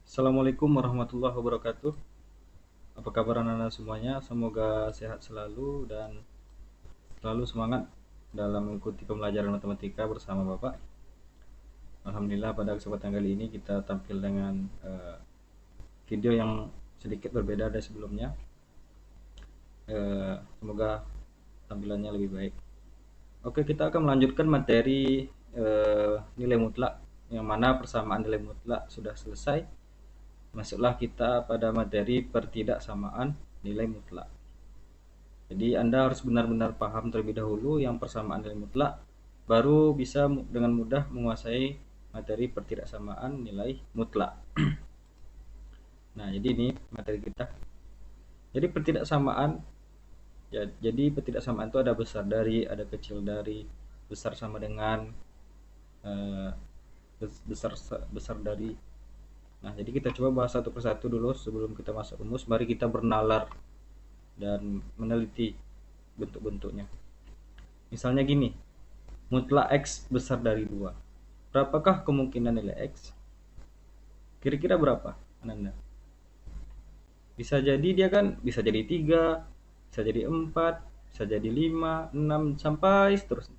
Assalamualaikum warahmatullahi wabarakatuh. Apa kabar anak-anak semuanya? Semoga sehat selalu dan selalu semangat dalam mengikuti pembelajaran matematika bersama Bapak. Alhamdulillah pada kesempatan kali ini kita tampil dengan video yang sedikit berbeda dari sebelumnya. Semoga tampilannya lebih baik. Oke, kita akan melanjutkan materi nilai mutlak, yang mana persamaan nilai mutlak sudah selesai. Masuklah kita pada materi pertidaksamaan nilai mutlak. Jadi Anda harus benar-benar paham terlebih dahulu yang persamaan nilai mutlak, baru bisa dengan mudah menguasai materi pertidaksamaan nilai mutlak. Nah, jadi ini materi kita. Jadi pertidaksamaan, jadi pertidaksamaan itu ada besar dari, ada kecil dari, besar sama dengan, besar dari. Nah, jadi kita coba bahas satu persatu dulu sebelum kita masuk rumus. Mari kita bernalar dan meneliti bentuk-bentuknya. Misalnya gini, mutlak X besar dari 2. Berapakah kemungkinan nilai X? Kira-kira berapa, Ananda? Bisa jadi dia kan bisa jadi 3, bisa jadi 4, bisa jadi 5, 6, sampai seterusnya.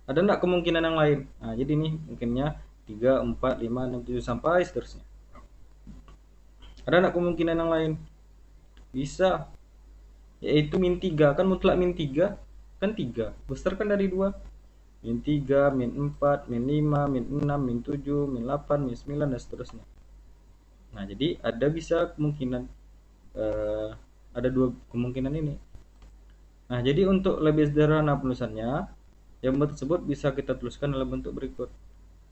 Ada enggak kemungkinan yang lain? Nah, jadi nih mungkinnya 3, 4, 5, 6, 7, sampai seterusnya. Ada enggak kemungkinan yang lain? Bisa. Yaitu min 3, kan mutlak min 3 kan 3, besar kan dari 2. Min 3, min 4, min 5, min 6, min 7, min 8, min 9, dan seterusnya. Nah, jadi ada bisa kemungkinan, ada dua kemungkinan ini. Nah, jadi untuk lebih sederhana penulisannya, yang tersebut bisa kita tuliskan dalam bentuk berikut.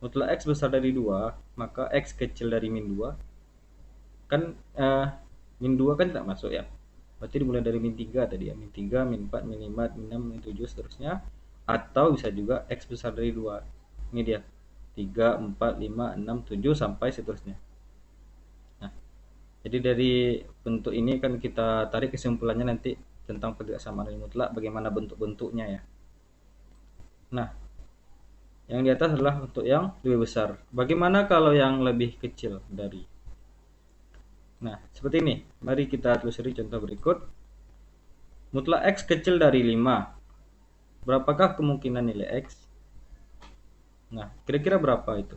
Mutlak X besar dari 2, maka X kecil dari min 2. Kan min 2 kan tidak masuk ya. Berarti dimulai dari min 3 tadi ya. Min 3, min 4, min 5, min 6, min 7, seterusnya. Atau bisa juga X besar dari 2. Ini dia. 3, 4, 5, 6, 7, sampai seterusnya. Nah, jadi dari bentuk ini kan kita tarik kesimpulannya nanti tentang pertidaksamaan nilai mutlak, bagaimana bentuk-bentuknya ya. Nah, yang di atas adalah untuk yang lebih besar. Bagaimana kalau yang lebih kecil dari? Nah, seperti ini. Mari kita telusuri contoh berikut. Mutlak X kecil dari 5. Berapakah kemungkinan nilai X? Nah, kira-kira berapa itu?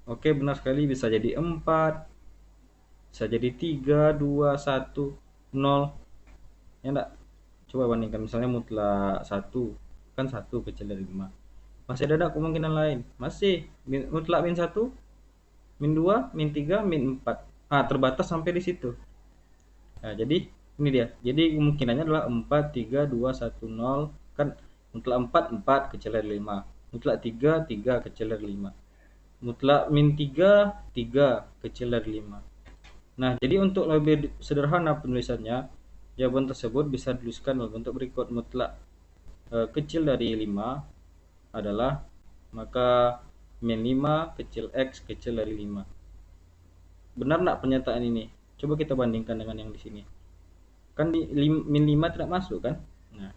Oke, benar sekali, bisa jadi 4, bisa jadi 3, 2, 1, 0. Ya enggak? Coba bandingkan, misalnya mutlak 1, kan 1 kecil dari 5. Masih ada kemungkinan lain? Masih. Mutlak min 1, min 2, min 3, min 4. Terbatas sampai di situ. Nah, jadi ini dia. Jadi kemungkinannya adalah 4, 3, 2, 1, 0. Kan mutlak 4, 4 kecil dari 5. Mutlak 3, 3 kecil dari 5. Mutlak min 3, 3 kecil dari 5. Nah, jadi untuk lebih sederhana penulisannya, jawaban tersebut bisa dituliskan dalam bentuk berikut. Mutlak kecil dari 5 adalah, maka min 5 kecil X kecil dari 5. Benar enggak pernyataan ini? Coba kita bandingkan dengan yang di sini. Kan di min 5 tidak masuk kan? Nah,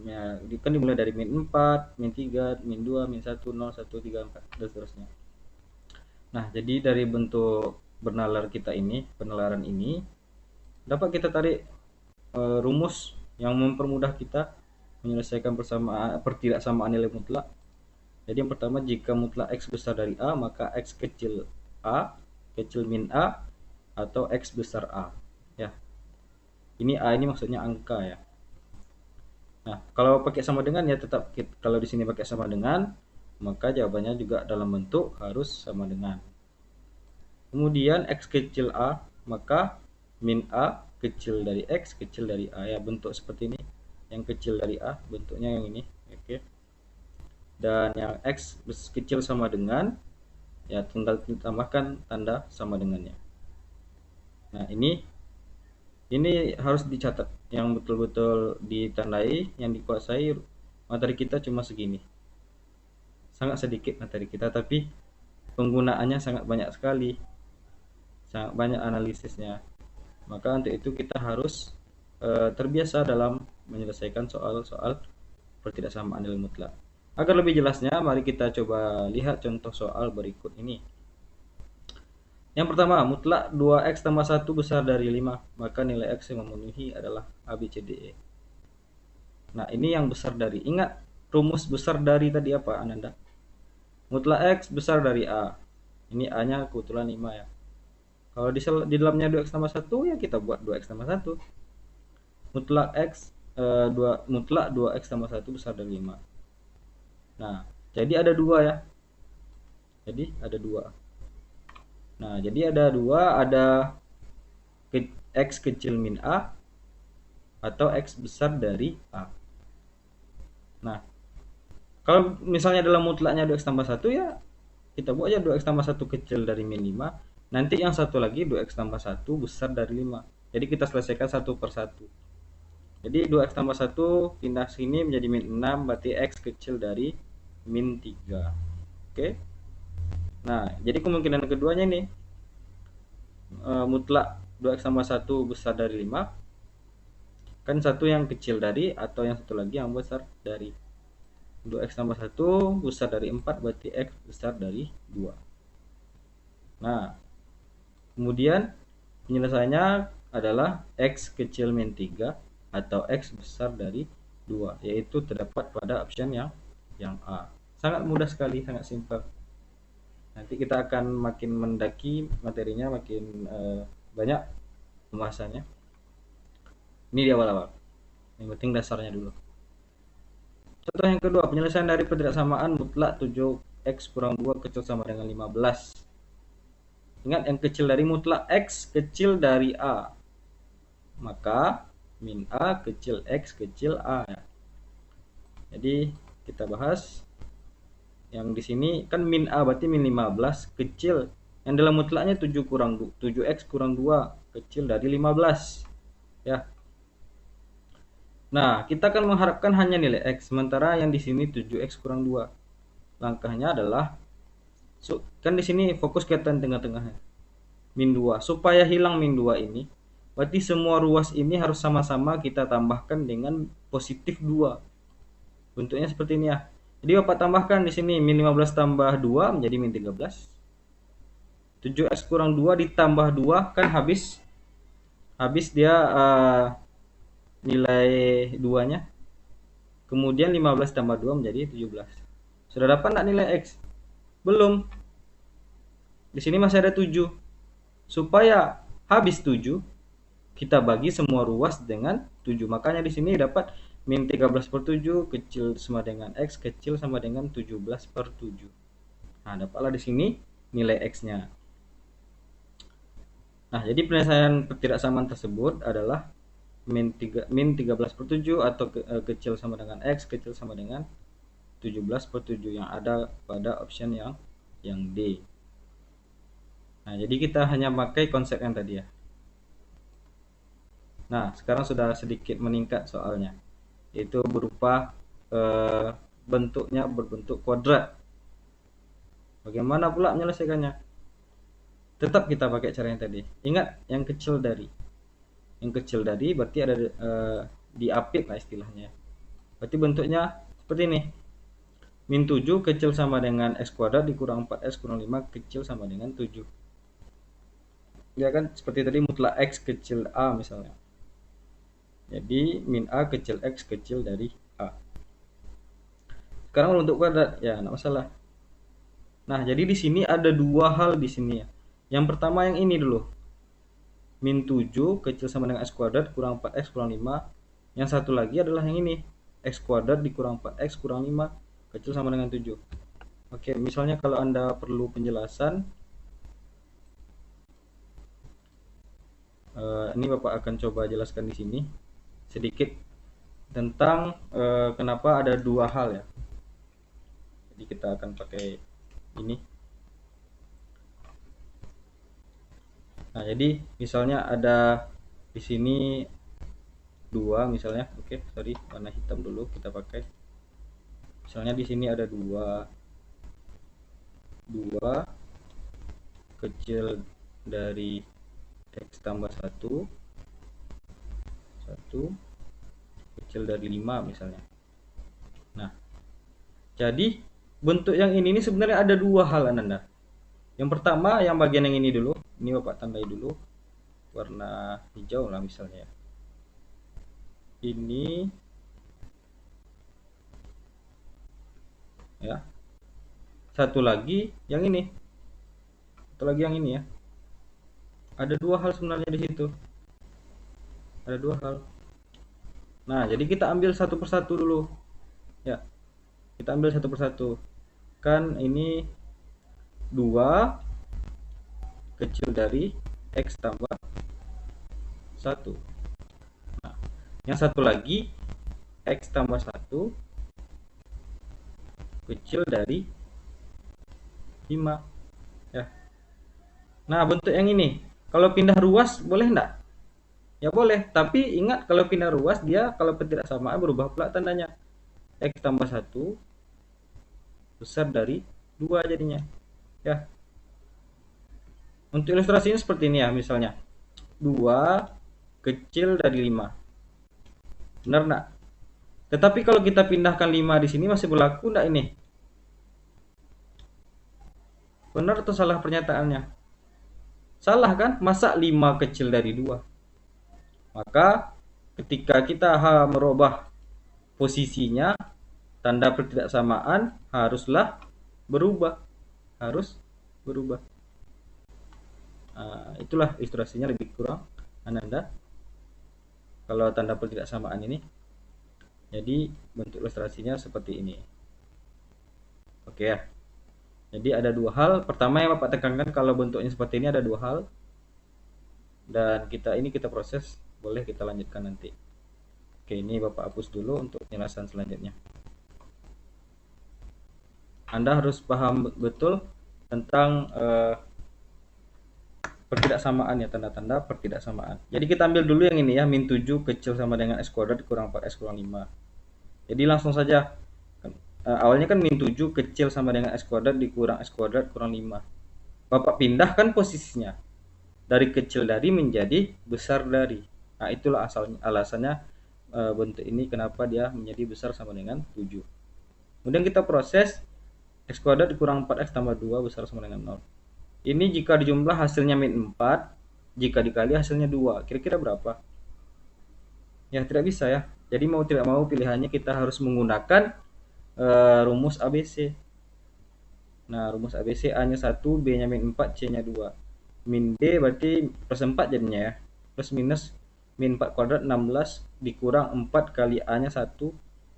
ya, kan dimulai dari min 4, min 3, min 2, min 1, 0, 1, 3, 4, dan seterusnya. Nah, jadi dari bentuk bernalar kita ini, penalaran ini, dapat kita tarik rumus yang mempermudah kita menyelesaikan pertidaksamaan nilai mutlak. Jadi yang pertama, jika mutlak X besar dari A, maka X kecil A kecil min A atau X besar A. Ya, ini A ini maksudnya angka ya. Nah, kalau pakai sama dengan ya tetap, kalau di sini pakai sama dengan, maka jawabannya juga dalam bentuk harus sama dengan. Kemudian X kecil A, maka min A kecil dari X kecil dari A ya, bentuk seperti ini. Yang kecil dari A bentuknya yang ini, oke. Dan yang X kecil sama dengan, ya tinggal ditambahkan tanda sama dengannya. Nah, ini harus dicatat, yang betul-betul ditandai, yang dikuasai. Materi kita cuma segini, sangat sedikit materi kita, tapi penggunaannya sangat banyak sekali, sangat banyak analisisnya. Maka untuk itu kita harus terbiasa dalam menyelesaikan soal-soal pertidaksamaan nilai mutlak. Agar lebih jelasnya, mari kita coba lihat contoh soal berikut ini. Yang pertama, mutlak 2x tambah 1 besar dari 5, maka nilai x yang memenuhi adalah A, B, C, D, E. Nah, ini yang besar dari. Ingat, rumus besar dari tadi apa, Ananda? Mutlak x besar dari A. Ini A-nya kebetulan 5 ya. Kalau di dalamnya 2x tambah 1, ya kita buat 2x tambah 1. Mutlak x, 2x tambah 1 besar dari 5. Nah, jadi ada 2 ya. Jadi ada 2. Nah, jadi ada 2, ada x kecil min A atau x besar dari A. Nah, kalau misalnya dalam mutlaknya 2x tambah 1, ya kita buat aja 2x tambah 1 kecil dari min 5. Nanti yang satu lagi 2x tambah 1 besar dari 5. Jadi kita selesaikan satu per satu. Jadi 2x tambah 1 pindah sini menjadi min 6, berarti x kecil dari min 3. Oke. Nah, jadi kemungkinan keduanya nih, mutlak 2x tambah 1 besar dari 5. Kan satu yang kecil dari, atau yang satu lagi yang besar dari. 2x tambah 1 besar dari 4, berarti x besar dari 2. Nah, kemudian penyelesaiannya adalah x kecil min 3 atau x besar dari 2, yaitu terdapat pada option yang A. Sangat mudah sekali, sangat simpel. Nanti kita akan makin mendaki materinya, makin banyak pembahasannya. Ini di awal-awal. Yang penting dasarnya dulu. Contoh yang kedua, penyelesaian dari ketidaksamaan mutlak 7x kurang 2 kecil sama dengan 15. Ingat, yang kecil dari mutlak x kecil dari A. Maka min A kecil x kecil A. Jadi kita bahas yang di sini kan min A berarti min 15 kecil. Yang dalam mutlaknya 7x kurang 2 kecil dari 15. Ya. Nah, kita akan mengharapkan hanya nilai x, sementara yang di sini 7x kurang 2. Langkahnya adalah kan di sini fokus kelihatan tengah-tengahnya. Min 2. Supaya hilang min 2 ini, berarti semua ruas ini harus sama-sama kita tambahkan dengan positif 2. Bentuknya seperti ini ya. Jadi Bapak tambahkan di sini min 15 tambah 2 menjadi min 13. 7x kurang 2 ditambah 2 kan habis dia nilai 2-nya. Kemudian 15 tambah 2 menjadi 17. Sudah dapat enggak nilai x? Belum. Di sini masih ada 7. Supaya habis 7, kita bagi semua ruas dengan 7. Makanya di sini dapat min 13 per 7 kecil sama dengan x kecil sama dengan 17 per 7. Nah, dapatlah di sini nilai x-nya. Nah, jadi penyelesaian ketidaksamaan tersebut adalah min 13 per 7 atau kecil sama dengan x kecil sama dengan 17 per 7 yang ada pada option yang D. Nah, jadi kita hanya pakai konsep yang tadi ya. Nah, sekarang sudah sedikit meningkat soalnya, yaitu berupa bentuknya berbentuk kuadrat. Bagaimana pula menyelesaikannya? Tetap kita pakai cara yang tadi. Ingat, yang kecil dari. Yang kecil dari berarti ada diapit lah istilahnya. Berarti bentuknya seperti ini. Min 7 kecil sama dengan x kuadrat dikurang 4x kurang 5 kecil sama dengan 7. Ya kan, seperti tadi mutlak x kecil A misalnya. Jadi min A kecil x kecil dari A. Sekarang untuk kuadrat, ya enggak masalah. Nah, jadi di sini ada dua hal di sini ya. Yang pertama yang ini dulu. Min 7 kecil sama dengan x kuadrat kurang 4x kurang 5. Yang satu lagi adalah yang ini. X kuadrat dikurang 4x kurang 5 kecil sama dengan 7. Oke, misalnya kalau Anda perlu penjelasan, ini Bapak akan coba jelaskan di sini sedikit tentang kenapa ada dua hal ya. Jadi kita akan pakai ini. Nah, jadi misalnya ada di sini 2 misalnya. Oke, sorry, warna hitam dulu kita pakai. Misalnya di sini ada 2 kecil dari x tambah 1 kecil dari 5 misalnya. Nah, Jadi bentuk yang ini sebenarnya ada dua hal Ananda. Yang pertama yang bagian yang ini dulu, ini Bapak tandai dulu warna hijau lah misalnya. Ini ya. Satu lagi yang ini. Satu lagi yang ini ya. Ada dua hal sebenarnya di situ. Ada dua hal. Nah, jadi kita ambil satu persatu dulu. Ya, kita ambil satu persatu. Kan ini 2 kecil dari X tambah 1. Nah, yang satu lagi X tambah 1 kecil dari 5. Ya. Nah, bentuk yang ini. Kalau pindah ruas boleh enggak? Ya boleh, tapi ingat kalau pindah ruas dia kalau ketidaksamaan berubah pula tandanya. X tambah 1 besar dari 2 jadinya. Ya. Untuk ilustrasinya seperti ini ya, misalnya 2 kecil dari 5. Benar enggak? Tetapi kalau kita pindahkan 5 di sini masih berlaku enggak ini? Benar atau salah pernyataannya? Salah kan? Masa 5 kecil dari 2? Maka ketika kita merubah posisinya, tanda ketidaksamaan haruslah berubah. Harus berubah. Itulah ilustrasinya lebih kurang Ananda. Kalau tanda ketidaksamaan ini. Jadi bentuk ilustrasinya seperti ini. Oke ya. Jadi ada dua hal. Pertama yang Bapak tekankan kalau bentuknya seperti ini ada dua hal. Dan kita proses, boleh kita lanjutkan nanti. Oke, ini Bapak hapus dulu untuk penjelasan selanjutnya. Anda harus paham betul tentang pertidaksamaan ya, tanda-tanda pertidaksamaan. Jadi kita ambil dulu yang ini ya, min 7 kecil sama dengan x kuadrat kurang 4x kurang 5. Jadi langsung saja. Awalnya kan min 7 kecil sama dengan x kuadrat dikurang x kuadrat kurang 5. Bapak pindahkan posisinya. Dari kecil dari menjadi besar dari. Nah, itulah alasannya bentuk ini kenapa dia menjadi besar sama dengan 7. Kemudian kita proses x kuadrat dikurang 4x tambah 2 besar sama dengan 0. Ini jika dijumlah hasilnya min 4, jika dikali hasilnya 2. Kira-kira berapa? Ya, tidak bisa ya. Jadi mau tidak mau pilihannya kita harus menggunakan rumus ABC. Nah, rumus ABC A-nya 1, B-nya min 4, C-nya 2. Min D berarti plus 4 jadinya ya. Plus minus min 4 kuadrat 16 dikurang 4 kali A-nya 1.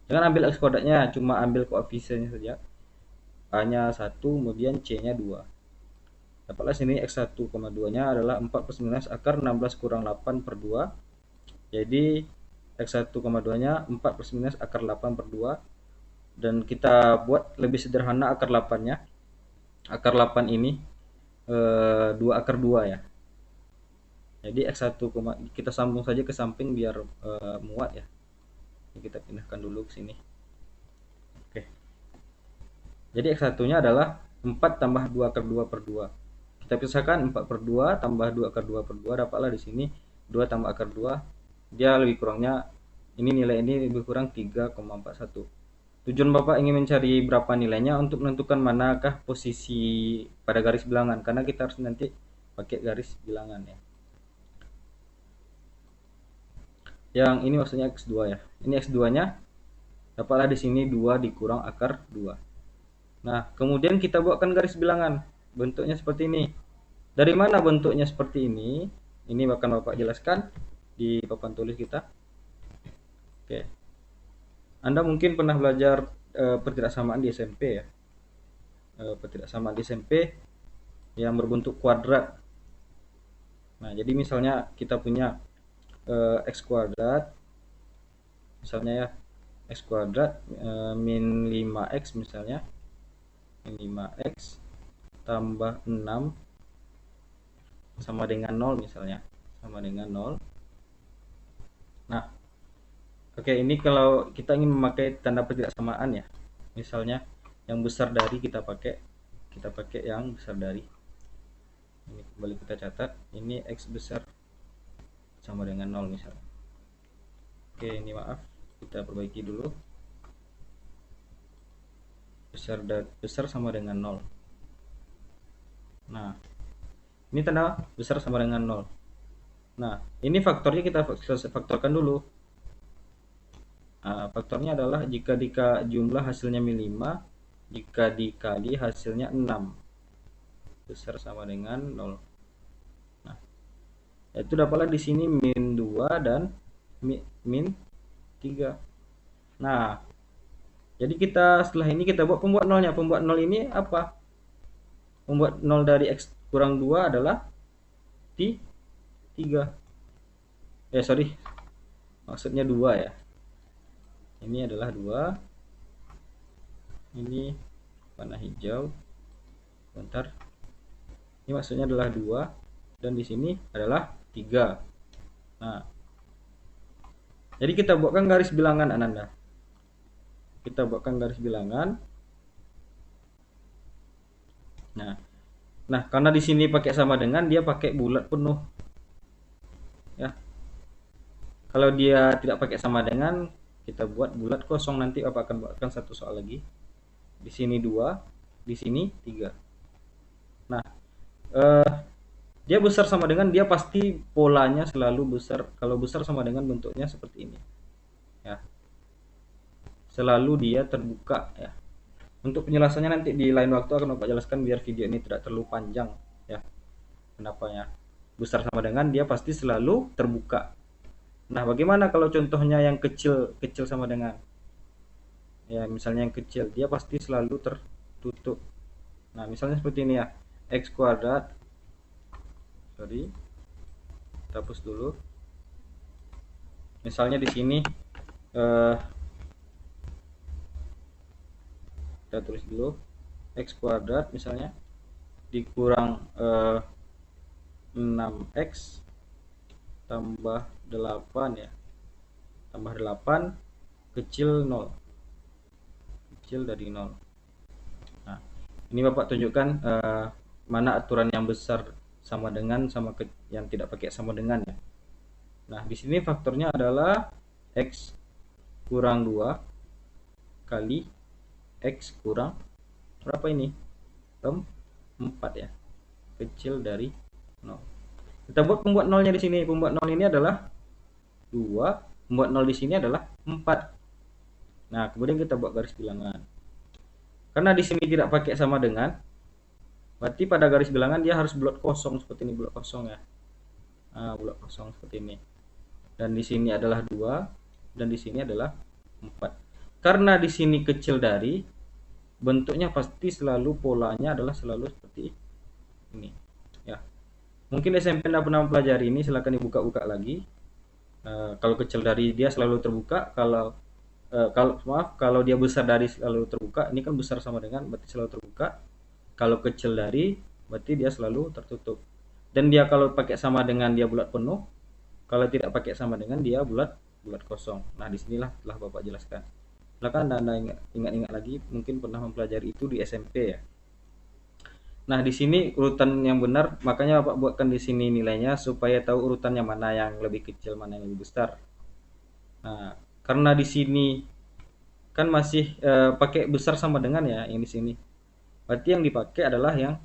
Jangan ambil X kuadratnya, cuma ambil koefisiennya saja. A-nya 1, kemudian C-nya 2. Dapatlah sini X1,2-nya adalah 4 plus minus akar 16 kurang 8 per 2. Jadi X1,2-nya 4 plus minus akar 8 per 2. Dan kita buat lebih sederhana akar 8-nya. Akar 8 ini 2 akar 2 ya. Jadi X1, kita sambung saja ke samping biar muat ya. Ini kita pindahkan dulu ke sini. Oke. Jadi X1-nya adalah 4 tambah 2 akar 2 per 2. Kita pisahkan 4 per 2 tambah 2 akar 2 per 2, dapatlah di sini 2 tambah akar 2. Dia lebih kurangnya, ini nilai ini lebih kurang 3,41. Tujuan Bapak ingin mencari berapa nilainya untuk menentukan manakah posisi pada garis bilangan, karena kita harus nanti pakai garis bilangan ya. Yang ini maksudnya X2 ya. Ini X2-nya, dapatlah di sini 2 dikurang akar 2. Nah, kemudian kita buatkan garis bilangan. Bentuknya seperti ini. Dari mana bentuknya seperti ini? Ini akan Bapak jelaskan di papan tulis kita. Oke. Anda mungkin pernah belajar pertidaksamaan di SMP ya. Pertidaksamaan di SMP yang berbentuk kuadrat. Nah, jadi misalnya kita punya X kuadrat. Misalnya ya, X kuadrat min 5X misalnya. Min 5X tambah 6 sama dengan 0 misalnya, sama dengan 0. Nah, oke, ini kalau kita ingin memakai tanda pertidaksamaan ya, misalnya yang besar dari kita pakai yang besar dari. Ini kembali kita catat, ini X besar sama dengan 0 misalnya. Oke, ini maaf, kita perbaiki dulu. besar sama dengan 0. Nah, ini tanda besar sama dengan 0. Nah, ini faktornya kita faktorkan dulu. Nah, faktornya adalah jika jumlah hasilnya min 5, jika dikali hasilnya 6, besar sama dengan 0. Nah, itu dapatlah di sini min 2 dan min 3. Nah, jadi setelah ini kita buat pembuat nolnya. Pembuat nol ini apa? Pembuat 0 dari X kurang 2 adalah 3. Sorry. Maksudnya 2 ya. Ini adalah 2. Ini warna hijau. Bentar. Ini maksudnya adalah 2 dan di sini adalah 3. Nah, jadi kita buatkan garis bilangan Ananda. Kita buatkan garis bilangan. Nah, karena di sini pakai sama dengan, dia pakai bulat penuh. Ya. Kalau dia tidak pakai sama dengan, kita buat bulat kosong. Nanti Bapak akan buatkan satu soal lagi. Di sini 2, di sini 3. Nah, dia besar sama dengan, dia pasti polanya selalu besar. Kalau besar sama dengan bentuknya seperti ini. Ya. Selalu dia terbuka ya. Untuk penjelasannya nanti di lain waktu akan Bapak jelaskan biar video ini tidak terlalu panjang ya. Kenapa ya? Besar sama dengan dia pasti selalu terbuka. Nah, bagaimana kalau contohnya yang kecil sama dengan? Ya, misalnya yang kecil, dia pasti selalu tertutup. Nah, misalnya seperti ini ya. X kuadrat. Sorry. Kita hapus dulu. Misalnya di sini kita tulis dulu X kuadrat misalnya dikurang 6X tambah 8 ya. Tambah 8 kecil 0. Kecil dari 0. Nah, ini Bapak tunjukkan mana aturan yang besar sama dengan sama yang tidak pakai sama dengan ya. Nah, di sini faktornya adalah X kurang 2 kali X kurang berapa ini? 4 ya. Kecil dari 0. Kita buat pembuat nolnya di sini. Pembuat nol ini adalah 2, pembuat nol di sini adalah 4. Nah, kemudian kita buat garis bilangan. Karena di sini tidak pakai sama dengan, berarti pada garis bilangan dia harus bulat kosong seperti ini, bulat kosong ya. Nah, bulat kosong seperti ini. Dan di sini adalah 2 dan di sini adalah 4. Karena di sini kecil dari, bentuknya pasti selalu polanya adalah selalu seperti ini ya. Mungkin SMP Anda pernah mempelajari ini, silahkan dibuka-buka lagi. Kalau kecil dari dia selalu terbuka, kalau dia besar dari selalu terbuka. Ini kan besar sama dengan berarti selalu terbuka. Kalau kecil dari berarti dia selalu tertutup. Dan dia kalau pakai sama dengan dia bulat penuh, kalau tidak pakai sama dengan dia bulat kosong. Nah, disinilah telah Bapak jelaskan. Silakan Anda ingat-ingat lagi, mungkin pernah mempelajari itu di SMP ya. Nah, di sini urutan yang benar, makanya Bapak buatkan di sini nilainya supaya tahu urutannya mana yang lebih kecil, mana yang lebih besar. Nah, karena di sini kan masih pakai besar sama dengan ya yang di sini. Berarti yang dipakai adalah yang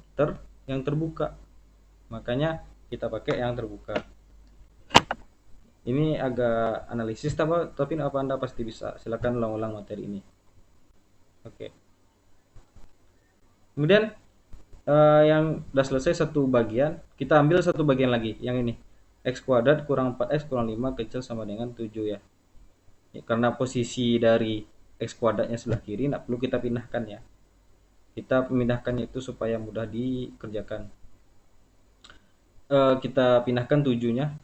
terbuka. Makanya kita pakai yang terbuka. Ini agak analisis tapi apa Anda pasti bisa. Silakan ulang-ulang materi ini. Oke. Kemudian yang sudah selesai satu bagian, kita ambil satu bagian lagi, yang ini. X kuadrat kurang 4X kurang 5 kecil sama dengan 7 ya. Karena posisi dari X kuadratnya sebelah kiri, tidak perlu kita pindahkan ya. Kita memindahkannya itu supaya mudah dikerjakan. Kita pindahkan 7-nya.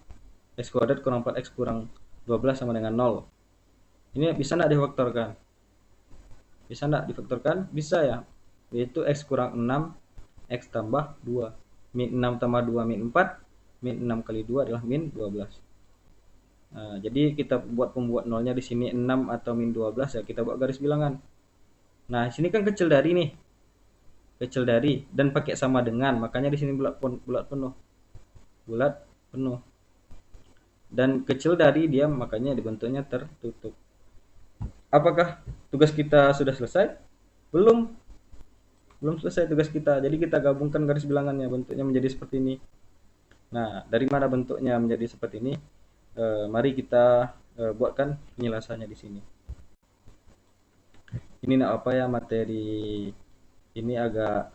X kuadrat kurang 4X kurang 12 sama dengan 0. Ini bisa enggak difaktorkan? Bisa enggak difaktorkan? Bisa ya. Yaitu X kurang 6, X tambah 2. Min 6 tambah 2 min 4. Min 6 kali 2 adalah min 12. Nah, jadi kita buat pembuat nolnya di sini 6 atau min 12 ya, kita buat garis bilangan. Nah, sini kan kecil dari nih. Kecil dari dan pakai sama dengan, makanya di sini bulat penuh. Bulat penuh. Dan kecil dari dia makanya dibentuknya tertutup. Apakah tugas kita sudah selesai? Belum, belum selesai tugas kita. Jadi kita gabungkan garis bilangannya, bentuknya menjadi seperti ini. Nah, dari mana bentuknya menjadi seperti ini? Mari kita buatkan penjelasannya di sini. Ini nak apa ya, materi ini agak,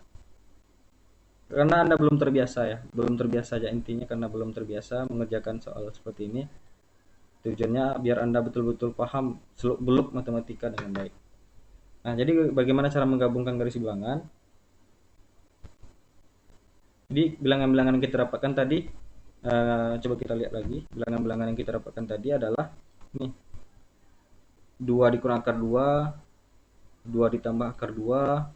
karena Anda belum terbiasa ya, belum terbiasa aja intinya, karena belum terbiasa mengerjakan soal seperti ini. Tujuannya biar Anda betul-betul paham seluk-beluk matematika dengan baik. Nah, jadi bagaimana cara menggabungkan garis bilangan? Jadi bilangan-bilangan yang kita dapatkan tadi, coba kita lihat lagi. Bilangan-bilangan yang kita dapatkan tadi adalah ini, 2 dikurang akar 2, 2 ditambah akar 2,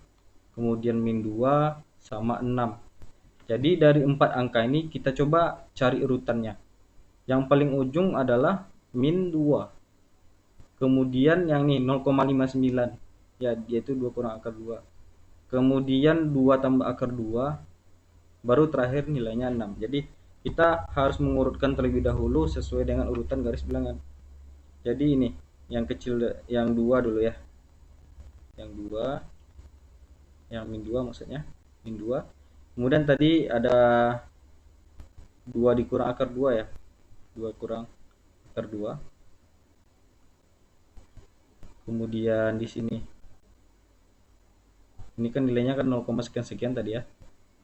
kemudian min 2 sama 6. Jadi dari 4 angka ini kita coba cari urutannya. Yang paling ujung adalah min 2. Kemudian yang ini 0,59. Ya, dia itu 2 kurang akar 2. Kemudian 2 tambah akar 2, baru terakhir nilainya 6. Jadi kita harus mengurutkan terlebih dahulu sesuai dengan urutan garis bilangan. Jadi ini yang kecil, yang 2 dulu ya. Yang 2, yang min 2 maksudnya, min 2. Kemudian tadi ada 2 dikurang akar 2 ya. 2 kurang akar 2. Kemudian di sini ini kan nilainya kan 0, sekian tadi ya.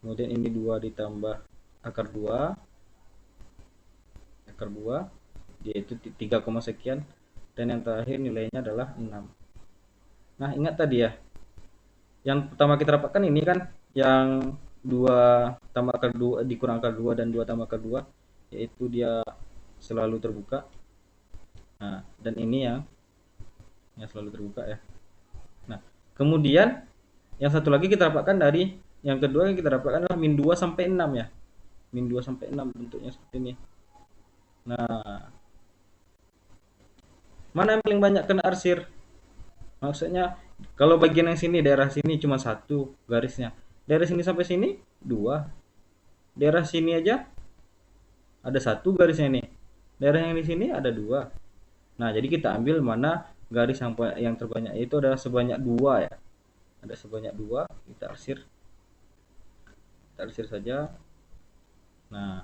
Kemudian ini 2 ditambah akar 2, yaitu 3, sekian, dan yang terakhir nilainya adalah 6. Nah, ingat tadi ya, yang pertama kita dapatkan ini kan yang 2 tambah akar 2 dikurang akar 2 dan 2 tambah akar 2, yaitu dia selalu terbuka. Nah, dan ini yang selalu terbuka ya. Nah, kemudian yang satu lagi kita dapatkan dari yang kedua, yang kita dapatkan adalah min 2 sampai 6 ya. Min 2 sampai 6 bentuknya seperti ini. Nah, mana yang paling banyak kena arsir? Maksudnya kalau bagian yang sini, daerah sini cuma 1 garisnya. Daerah sini sampai sini 2. Daerah sini aja ada 1 garisnya nih. Daerah yang di sini ada 2. Nah, jadi kita ambil mana garis yang terbanyak, itu adalah sebanyak 2 ya. Ada sebanyak 2, kita arsir. Kita arsir saja. Nah,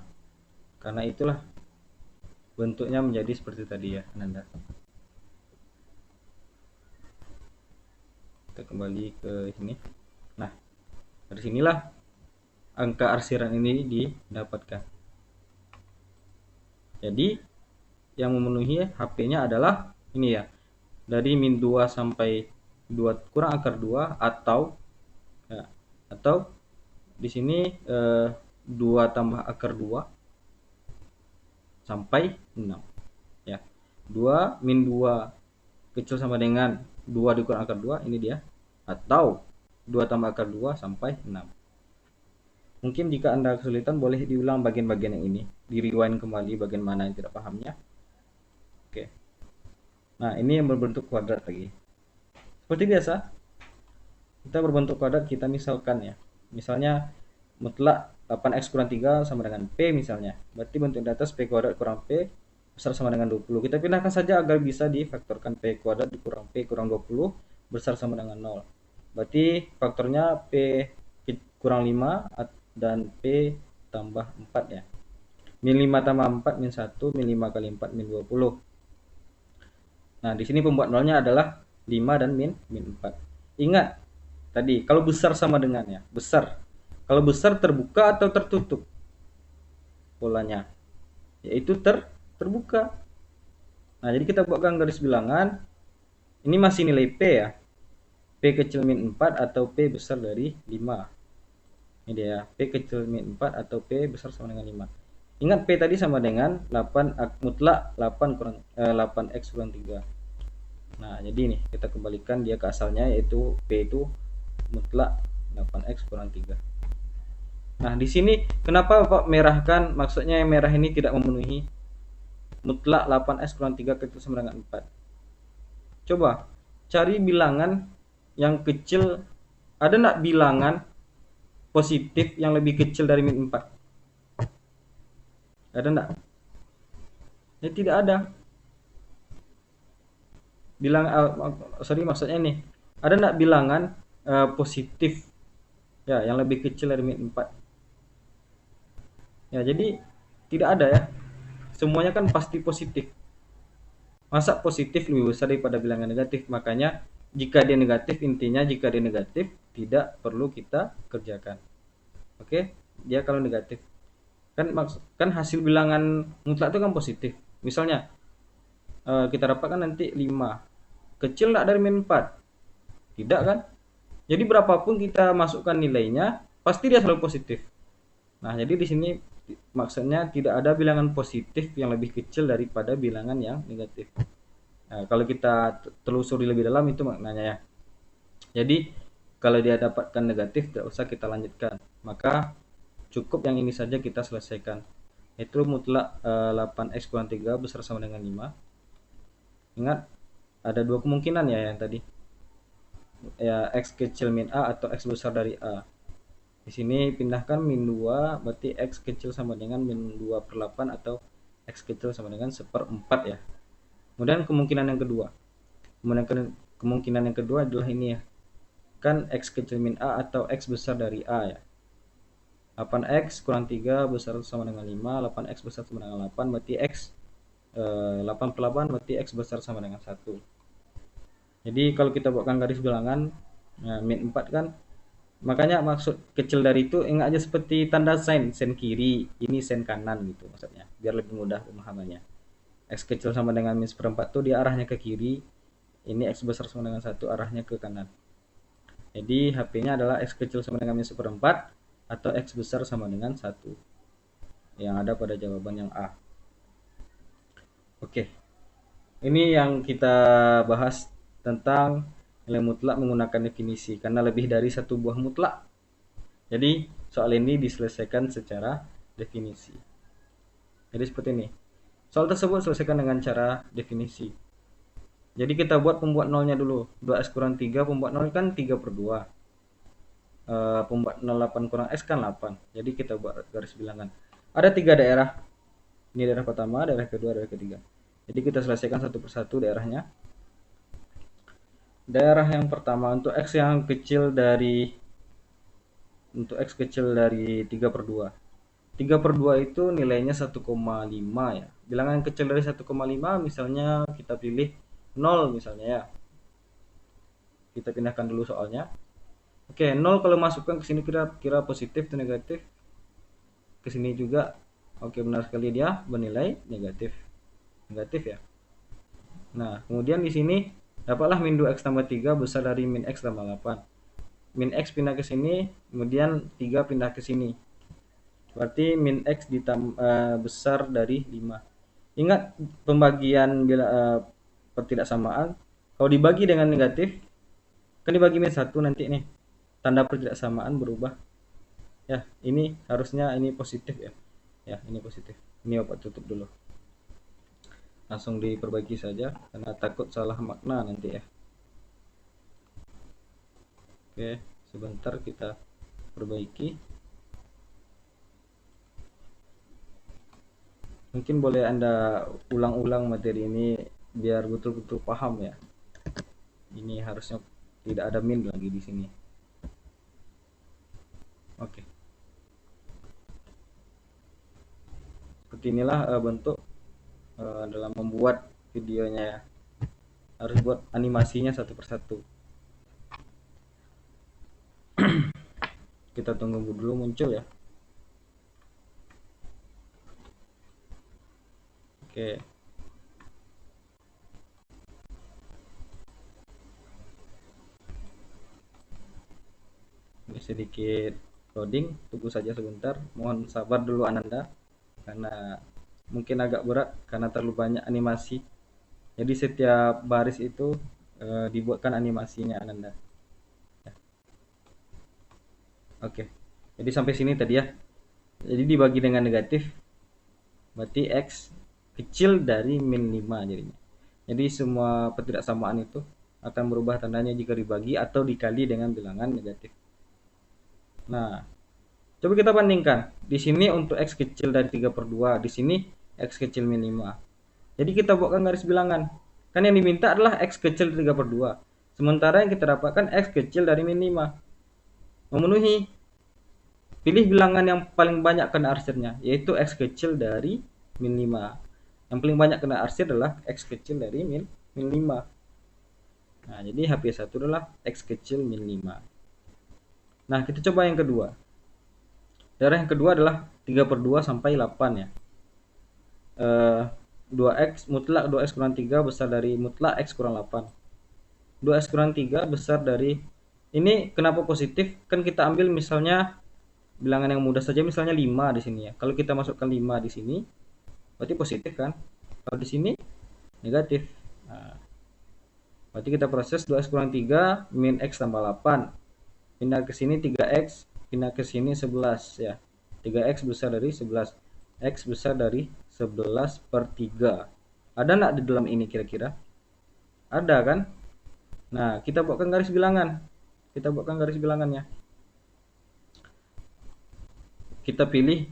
karena itulah bentuknya menjadi seperti tadi ya, Ananda. Kita kembali ke sini. Nah, dari sinilah angka arsiran ini didapatkan. Jadi yang memenuhi HP-nya adalah ini ya, dari min 2 sampai 2 kurang akar 2, atau ya, atau di sini 2 tambah akar 2 sampai 6 ya. 2 min 2 kecil sama dengan 2 dikurang akar 2, ini dia, atau 2 tambah akar 2 sampai 6. Mungkin jika Anda kesulitan, boleh diulang bagian-bagian yang ini, di rewind kembali bagian mana yang tidak pahamnya. Oke. Nah, ini yang berbentuk kuadrat lagi. Seperti biasa, kita berbentuk kuadrat, kita misalkan ya. Misalnya mutlak 8x kurang 3 sama dengan P misalnya. Berarti bentuk di atas P kuadrat kurang P besar sama dengan 20. Kita pindahkan saja agar bisa difaktorkan. P kuadrat dikurang P kurang 20 besar sama dengan 0. Berarti faktornya P kurang 5 dan P tambah 4 ya. Min 5 tambah 4 min 1, min 5 kali 4 min 20. Nah, di sini pembuat nolnya adalah 5 dan min 4. Ingat tadi, kalau besar sama dengan ya, besar. Kalau besar terbuka atau tertutup polanya, yaitu terbuka. Nah, jadi kita buatkan garis bilangan. Ini masih nilai P ya. P kecil min 4 atau P besar dari 5. Ini dia, P kecil min 4 atau P besar sama dengan 5. Ingat P tadi sama dengan 8 mutlak 8x kurang 3. Nah, jadi ini kita kembalikan dia ke asalnya, yaitu P itu mutlak 8x kurang 3. Nah, di sini kenapa Bapak merahkan? Maksudnya yang merah ini tidak memenuhi. Mutlak 8x kurang 3 kecil sama dengan 4. Coba cari bilangan yang kecil. Ada enggak bilangan positif yang lebih kecil dari min 4? Ada enggak? Ya, tidak ada. Maksudnya ini, ada enggak bilangan positif ya, yang lebih kecil dari min 4 ya. Jadi tidak ada ya, semuanya kan pasti positif. Masa positif lebih besar daripada bilangan negatif? Makanya jika dia negatif, intinya jika dia negatif tidak perlu kita kerjakan. Oke, dia kalau negatif kan hasil bilangan mutlak itu kan positif. Misalnya kita dapatkan nanti 5, kecil nggak dari min 4? Tidak kan? Jadi berapapun kita masukkan nilainya pasti dia selalu positif. Nah, jadi di sini maksudnya tidak ada bilangan positif yang lebih kecil daripada bilangan yang negatif. Nah, kalau kita telusuri lebih dalam itu maknanya ya. Jadi kalau dia dapatkan negatif tidak usah kita lanjutkan, maka cukup yang ini saja kita selesaikan. Itu mutlak 8x kurang 3 besar sama dengan 5. Ingat ada dua kemungkinan ya yang tadi. Ya, x kecil min a atau x besar dari a. Di sini pindahkan min 2, berarti x kecil sama dengan min 2/8 atau x kecil sama dengan 1/4 ya. Kemudian kemungkinan yang kedua. Kemungkinan yang kedua adalah ini ya. Kan x kecil min a atau x besar dari a ya. 8x kurang 3 besar sama dengan 5, 8x besar sama dengan 8, berarti x 8/8 berarti x besar sama dengan 1. Jadi kalau kita buatkan garis bilangan min 4 kan, makanya maksud kecil dari itu ingat aja seperti tanda sin kiri, ini sin kanan gitu maksudnya, biar lebih mudah pemahamannya. X kecil sama dengan min 1/4 tuh dia arahnya ke kiri, ini x besar sama dengan 1 arahnya ke kanan. Jadi HP-nya adalah x kecil sama dengan min 1/4 atau x besar sama dengan 1 yang ada pada jawaban yang A. Oke, ini yang kita bahas tentang nilai mutlak menggunakan definisi, karena lebih dari satu buah mutlak. Jadi soal ini diselesaikan secara definisi. Jadi seperti ini. Soal tersebut selesaikan dengan cara definisi. Jadi kita buat pembuat nolnya dulu. 2x kurang 3, pembuat nol kan 3/2. Pembuat 0 8 kurang x kan 8. Jadi kita buat garis bilangan. Ada 3 daerah. Ini daerah pertama, daerah kedua, daerah ketiga. Jadi kita selesaikan satu persatu daerahnya. Daerah yang pertama untuk x yang kecil dari 3/2. 3/2 itu nilainya 1,5 ya. Bilangan yang kecil dari 1,5 misalnya kita pilih 0 misalnya ya. Kita pindahkan dulu soalnya. Oke, 0 kalau masukkan ke sini kira-kira positif atau negatif? Ke sini juga. Oke, benar sekali dia bernilai negatif. Negatif ya. Nah, kemudian di sini dapatlah min 2x tambah 3 besar dari min x tambah 8. Min x pindah ke sini, kemudian 3 pindah ke sini. Berarti min x besar dari 5. Ingat pembagian pertidaksamaan. Kalau dibagi dengan negatif, kan dibagi min 1 nanti nih. Tanda pertidaksamaan berubah. Ya, ini harusnya ini positif ya. Ya, ini positif. Ini Bapak tutup dulu. Langsung diperbaiki saja karena takut salah makna nanti ya. Oke, sebentar kita perbaiki. Mungkin boleh Anda ulang-ulang materi ini biar betul-betul paham ya. Ini harusnya tidak ada min lagi di sini. Oke. Seperti inilah bentuk dalam membuat videonya ya. Harus buat animasinya satu persatu. Kita tunggu dulu muncul ya. Oke. Ini sedikit loading, tunggu saja sebentar. Mohon sabar dulu Ananda karena mungkin agak berat karena terlalu banyak animasi. Jadi setiap baris itu dibuatkan animasinya Ananda. Ya. Oke. Jadi sampai sini tadi ya. Jadi dibagi dengan negatif berarti x kecil dari min 5 jadinya. Jadi semua pertidaksamaan itu akan berubah tandanya jika dibagi atau dikali dengan bilangan negatif. Nah, coba kita bandingkan. Di sini untuk x kecil dari 3/2, di sini x kecil min 5. Jadi kita buatkan garis bilangan. Kan yang diminta adalah x kecil dari 3/2. Sementara yang kita dapatkan X kecil dari min 5. Memenuhi. Pilih bilangan yang paling banyak kena arsirnya, yaitu X kecil dari min 5. Yang paling banyak kena arsir adalah X kecil dari min 5. Nah, jadi HP1 adalah X kecil min 5. Nah, kita coba yang kedua. Daerah yang kedua adalah 3/2 sampai 8 ya. 2x mutlak 2x kurang 3 besar dari mutlak x kurang 8. 2x kurang 3 besar dari, ini kenapa positif? Kan kita ambil misalnya bilangan yang mudah saja, misalnya 5 di sini ya. Kalau kita masukkan 5 di sini, berarti positif kan? Kalau di sini negatif. Nah, berarti kita proses 2x kurang 3 min x tambah 8. Pindah ke sini 3x, pindah ke sini 11 ya. 3x besar dari 11. X besar dari 11/3. Ada nggak di dalam ini kira-kira? Ada kan? Nah, kita buatkan garis bilangan. Kita buatkan garis bilangannya. Kita pilih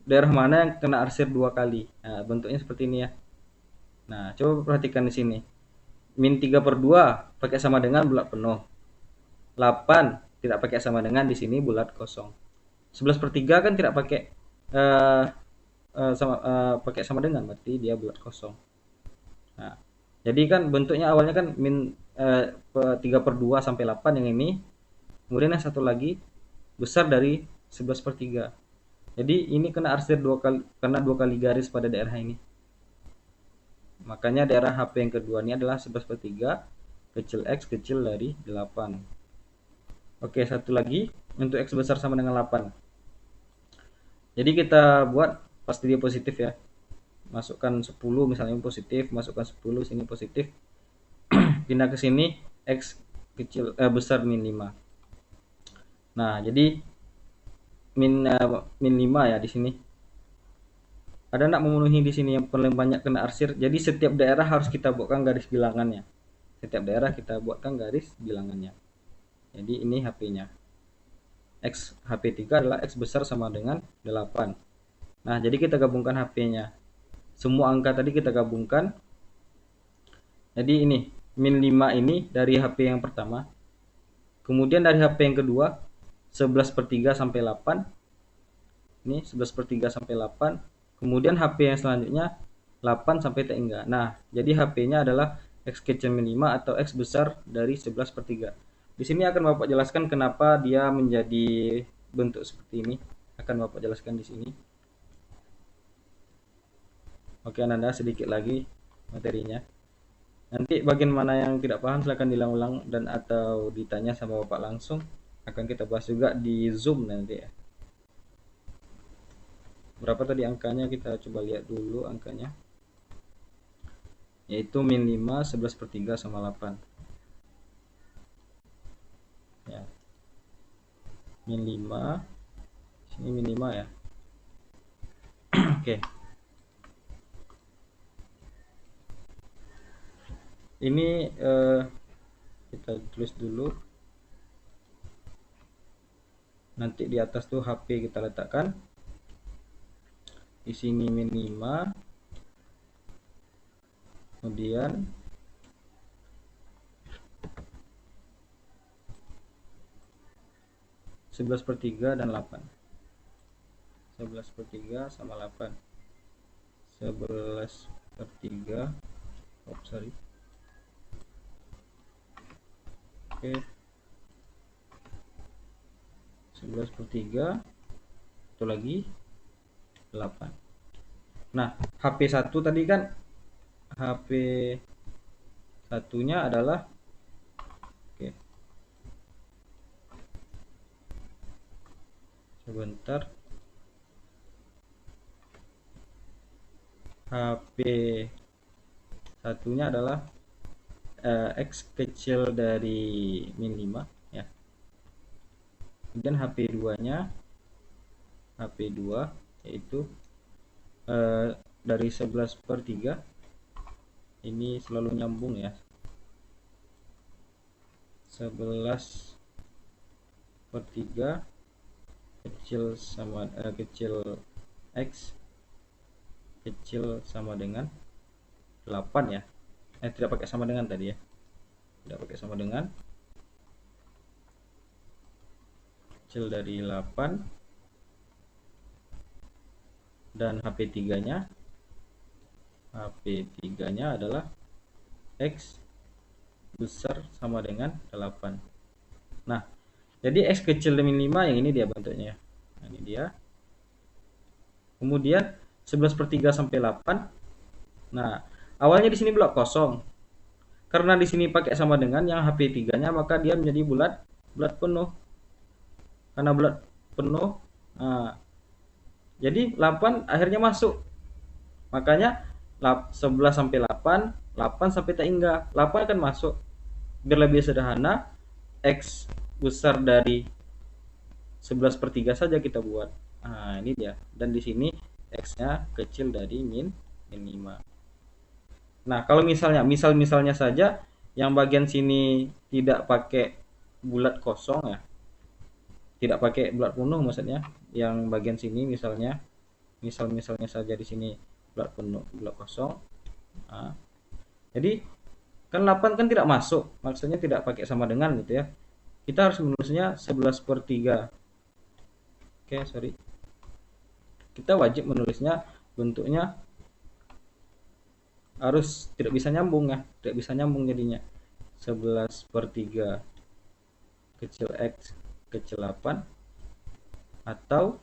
daerah mana yang kena arsir 2 kali. Nah, bentuknya seperti ini ya. Nah, coba perhatikan di sini. Min 3/2 pakai sama dengan bulat penuh. 8 tidak pakai sama dengan, di sini bulat kosong. 11/3 kan tidak pakai pakai sama dengan, berarti dia bulat kosong. Nah, jadi kan bentuknya awalnya kan min 3/2 sampai 8 yang ini, kemudian yang satu lagi besar dari 11/3. Jadi ini kena arsir 2 kali, karena 2 kali garis pada daerah ini. Makanya daerah HP yang kedua ini adalah 11/3 kecil x kecil dari 8. Oke, satu lagi untuk x besar sama dengan 8. Jadi kita buat pasti dia positif ya. Masukkan 10 misalnya positif, masukkan 10 sini positif. Pindah ke sini x kecil besar min 5. Nah, jadi min 5 ya di sini. Ada enggak memenuhi di sini yang paling banyak kena arsir? Jadi setiap daerah harus kita buatkan garis bilangannya. Setiap daerah kita buatkan garis bilangannya. Jadi ini HP-nya. X HP3 adalah X besar sama dengan 8. Nah, jadi kita gabungkan HP-nya. Semua angka tadi kita gabungkan. Jadi ini, min 5 ini dari HP yang pertama. Kemudian dari HP yang kedua, 11/3 sampai 8. Ini 11/3 sampai 8. Kemudian HP yang selanjutnya 8 sampai T enggak. Nah, jadi HP-nya adalah X kecil min 5 atau X besar dari 11/3. Di sini akan Bapak jelaskan kenapa dia menjadi bentuk seperti ini. Akan Bapak jelaskan di sini. Oke, Ananda, sedikit lagi materinya. Nanti bagian mana yang tidak paham silahkan diulang-ulang dan atau ditanya sama Bapak langsung. Akan kita bahas juga di Zoom nanti ya. Berapa tadi angkanya? Kita coba lihat dulu angkanya. Yaitu min 5, 11/3 sama 8. Ya. Min 5. Sini min 5 ya. Oke. Ini kita tulis dulu. Nanti di atas tuh HP kita letakkan. Di sini min 5. Kemudian sebelas per 3 dan 8. 11/3 sama 8. 11/3. Sorry. Oke. 11/3. Itu lagi 8. Nah, HP1 tadi kan HP satunya adalah oke. Sebentar. HP satunya adalah X kecil dari min 5 ya. Kemudian HP2 nya HP2 yaitu dari 11/3. Ini selalu nyambung ya. 11/3 kecil sama kecil X kecil sama dengan 8 ya. Tidak pakai sama dengan tadi ya. tidak pakai sama dengan, kecil dari 8, dan HP3 nya adalah X besar sama dengan 8. Nah, jadi X kecil dari 5 yang ini dia bentuknya. Nah, ini dia. Kemudian 11/3 sampai 8. Nah, awalnya di sini blok kosong. Karena di sini pakai sama dengan yang HP3 nya, maka dia menjadi bulat penuh. Karena bulat penuh, nah, jadi 8 akhirnya masuk. Makanya 11 sampai 8, 8 sampai tak hingga 8 kan masuk. Biar lebih sederhana, X besar dari 11/3 saja kita buat. Nah, ini dia. Dan di sini X-nya kecil dari min 5. Nah, kalau misalnya saja yang bagian sini tidak pakai bulat kosong ya. Tidak pakai bulat penuh maksudnya. Yang bagian sini misalnya saja di sini bulat penuh, bulat kosong. Nah, jadi kan 8 kan tidak masuk, maksudnya tidak pakai sama dengan gitu ya. Kita harus menulisnya 11/3. Oke, sorry. Kita wajib menulisnya bentuknya harus tidak bisa nyambung ya, tidak bisa nyambung jadinya. 11/3 kecil X kecil 8 atau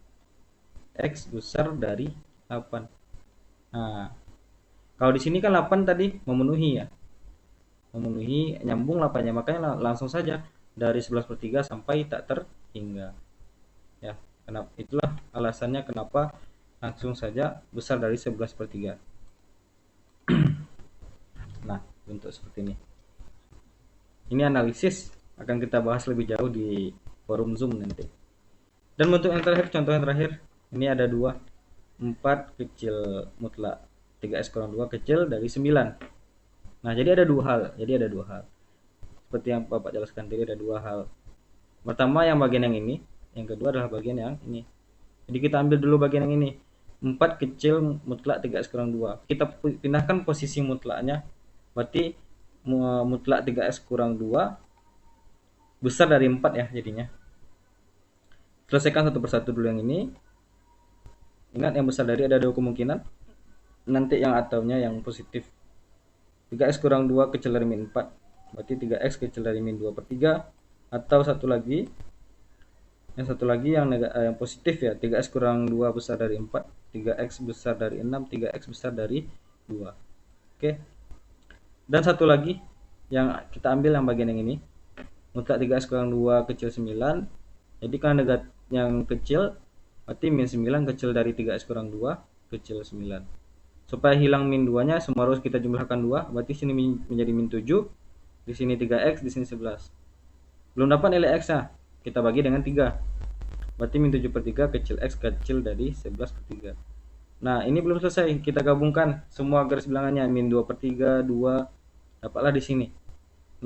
X besar dari 8. Nah, kalau di sini kan 8 tadi memenuhi ya. Memenuhi nyambung 8-nya, makanya langsung saja dari 11/3 sampai tak terhingga. Ya, kenapa? Itulah alasannya kenapa langsung saja besar dari 11/3. Nah, bentuk seperti ini. Ini analisis akan kita bahas lebih jauh di forum Zoom nanti. Dan bentuk yang terakhir, contoh yang terakhir, ini ada 2, 4 kecil mutlak 3x/2 kecil dari 9. Nah, jadi ada dua hal. Seperti yang Bapak jelaskan tadi, ada dua hal. Pertama yang bagian yang ini, yang kedua adalah bagian yang ini. Jadi kita ambil dulu bagian yang ini. 4 kecil mutlak 3x/2. Kita pindahkan posisi mutlaknya. Berarti mutlak 3x/2 besar dari 4 ya jadinya. Selesaikan satu persatu dulu yang ini. Ingat yang besar dari ada dua kemungkinan. Nanti yang ataunya yang positif. 3x/2 kecil dari min 4. Berarti 3x kecil dari min 2/3. Atau satu lagi. Yang satu lagi yang positif ya. 3x/2 besar dari 4. 3x besar dari 6. 3x besar dari 2. Oke. Dan satu lagi yang kita ambil yang bagian yang ini. Mutlak 3x/2 kecil 9. Jadi karena yang kecil, berarti min 9 kecil dari 3x/2 kecil 9. Supaya hilang min 2-nya, semua harus kita jumlahkan 2. Berarti sini menjadi min 7. Di sini 3x, di sini 11. Belum dapat nilai x-nya. Kita bagi dengan 3. Berarti min 7/3 kecil x kecil dari 11/3. Nah, ini belum selesai. Kita gabungkan semua garis bilangannya. Min 2/3, 2. Dapatlah di sini.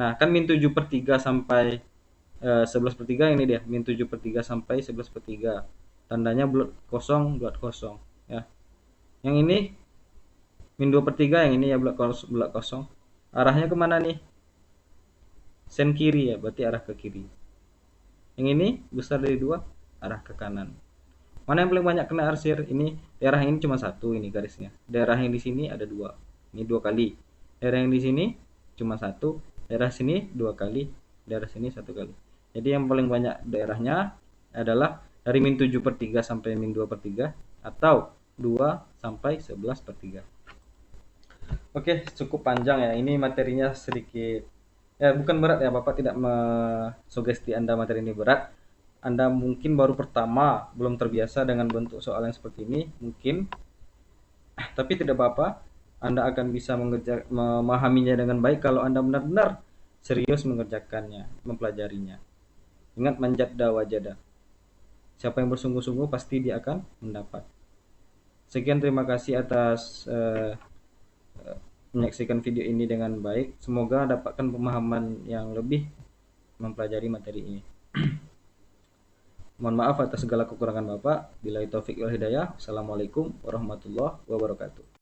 Nah, kan min 7/3 sampai 11/3 ini dia. Min 7/3 sampai 11/3. Tandanya bulat kosong ya. Yang ini min 2/3, yang ini ya bulat kosong. Arahnya kemana nih? Sen kiri ya, berarti arah ke kiri. Yang ini besar dari 2, arah ke kanan. Mana yang paling banyak kena arsir? Ini daerah ini cuma satu ini garisnya. Daerah yang di sini ada 2. Ini 2 kali. Daerah yang di sini cuma 1. Daerah sini 2 kali. Daerah sini 1 kali. Jadi yang paling banyak daerahnya adalah dari min 7/3 sampai min 2/3 atau 2 sampai 11/3. Oke, cukup panjang ya. Ini materinya sedikit bukan berat ya, Bapak tidak sugesti Anda materi ini berat. Anda mungkin baru pertama, belum terbiasa dengan bentuk soal yang seperti ini, mungkin. Tapi tidak apa-apa. Anda akan bisa memahaminya dengan baik kalau Anda benar-benar serius mengerjakannya, mempelajarinya. Ingat manjadda wajada. Siapa yang bersungguh-sungguh pasti dia akan mendapat. Sekian, terima kasih atas menyaksikan video ini dengan baik. Semoga dapatkan pemahaman yang lebih mempelajari materi ini. Mohon maaf atas segala kekurangan Bapak. Billahi taufik wal hidayah. Assalamualaikum warahmatullahi wabarakatuh.